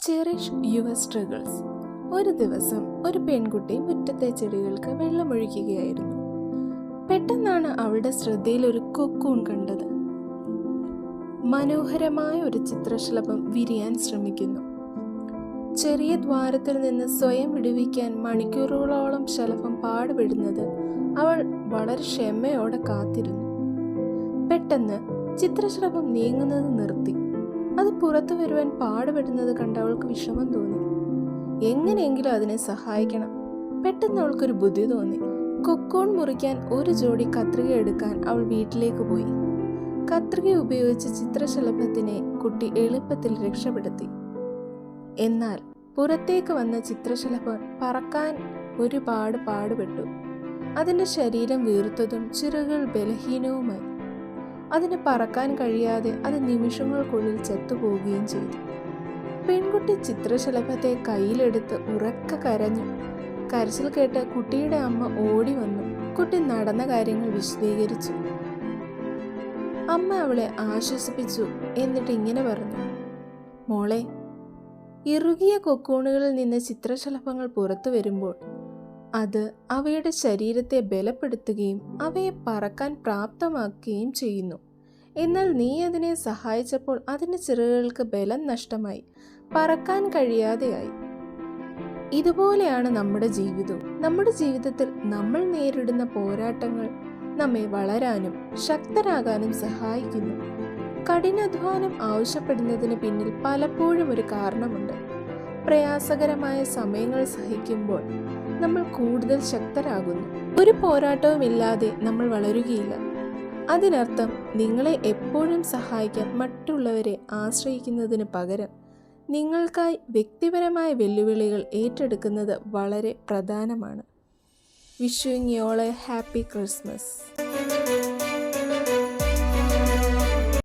Cherish your struggles. ഒരു ദിവസം ഒരു പെൺകുട്ടി മുറ്റത്തെ ചെടികൾക്ക് വെള്ളമൊഴിക്കുകയായിരുന്നു. പെട്ടെന്നാണ് അവളുടെ ശ്രദ്ധയിൽ ഒരു കൊക്കൂൺ കണ്ടത്. മനോഹരമായ ഒരു ചിത്രശലഭം വിരിയാൻ ശ്രമിക്കുന്നു. ചെറിയ ദ്വാരത്തിൽ നിന്ന് സ്വയം വിടുവിക്കാൻ മണിക്കൂറുകളോളം ശലഭം പാടുപെടുന്നത് അവൾ വളരെ ക്ഷമയോടെ കാത്തിരുന്നു. പെട്ടെന്ന് ചിത്രശലഭം നീങ്ങുന്നത് നിർത്തി. അത് പുറത്തു വരുവാൻ പാടുപെടുന്നത് കണ്ട് അവൾക്ക് വിഷമം തോന്നി. എങ്ങനെയെങ്കിലും അതിനെ സഹായിക്കണം. പെട്ടെന്ന് അവൾക്കൊരു ബുദ്ധി തോന്നി. കൊക്കൂൺ മുറിക്കാൻ ഒരു ജോഡി കത്രിക എടുക്കാൻ അവൾ വീട്ടിലേക്ക് പോയി. കത്രിക ഉപയോഗിച്ച് ചിത്രശലഭത്തിനെ കുട്ടി എളുപ്പത്തിൽ രക്ഷപ്പെടുത്തി. എന്നാൽ പുറത്തേക്ക് വന്ന ചിത്രശലഭം പറക്കാൻ ഒരുപാട് പാടുപെട്ടു. അതിൻ്റെ ശരീരം വീർത്തതും ചിറകുകൾ ബലഹീനവുമായി. അതിന് പറക്കാൻ കഴിയാതെ അത് നിമിഷങ്ങൾക്കുള്ളിൽ ചത്തുപോവുകയും ചെയ്തു. പെൺകുട്ടി ചിത്രശലഭത്തെ കയ്യിലെടുത്ത് ഉറക്കെ കരഞ്ഞു. കരച്ചിൽ കേട്ട് കുട്ടിയുടെ അമ്മ ഓടി വന്നു. കുട്ടി നടന്ന കാര്യങ്ങൾ വിശദീകരിച്ചു. അമ്മ അവളെ ആശ്വസിപ്പിച്ചു. എന്നിട്ട് ഇങ്ങനെ പറഞ്ഞു: മോളെ, ഇറുകിയ കൊക്കൂണുകളിൽ നിന്ന് ചിത്രശലഭങ്ങൾ പുറത്തു വരുമ്പോൾ അത് അവയുടെ ശരീരത്തെ ബലപ്പെടുത്തുകയും അവയെ പറക്കാൻ പ്രാപ്തമാക്കുകയും ചെയ്യുന്നു. എന്നാൽ നീ അതിനെ സഹായിച്ചപ്പോൾ അതിൻ്റെ ചിറകുകൾക്ക് ബലം നഷ്ടമായി, പറക്കാൻ കഴിയാതെയായി. ഇതുപോലെയാണ് നമ്മുടെ ജീവിതവും. നമ്മുടെ ജീവിതത്തിൽ നമ്മൾ നേരിടുന്ന പോരാട്ടങ്ങൾ നമ്മെ വളരാനും ശക്തരാകാനും സഹായിക്കുന്നു. കഠിനാധ്വാനം ആവശ്യപ്പെടുന്നതിന് പിന്നിൽ പലപ്പോഴും ഒരു കാരണമുണ്ട്. പ്രയാസകരമായ സമയങ്ങൾ സഹിക്കുമ്പോൾ നമ്മൾ കൂടുതൽ ശക്തരാകുന്നു. ഒരു പോരാട്ടവുമില്ലാതെ നമ്മൾ വളരുകയില്ല. അതിനർത്ഥം നിങ്ങളെ എപ്പോഴും സഹായിക്കാൻ മറ്റുള്ളവരെ ആശ്രയിക്കുന്നതിന് പകരം നിങ്ങൾക്കായി വ്യക്തിപരമായ വെല്ലുവിളികൾ ഏറ്റെടുക്കുന്നത് വളരെ പ്രധാനമാണ്. Wishing you all A happy Christmas.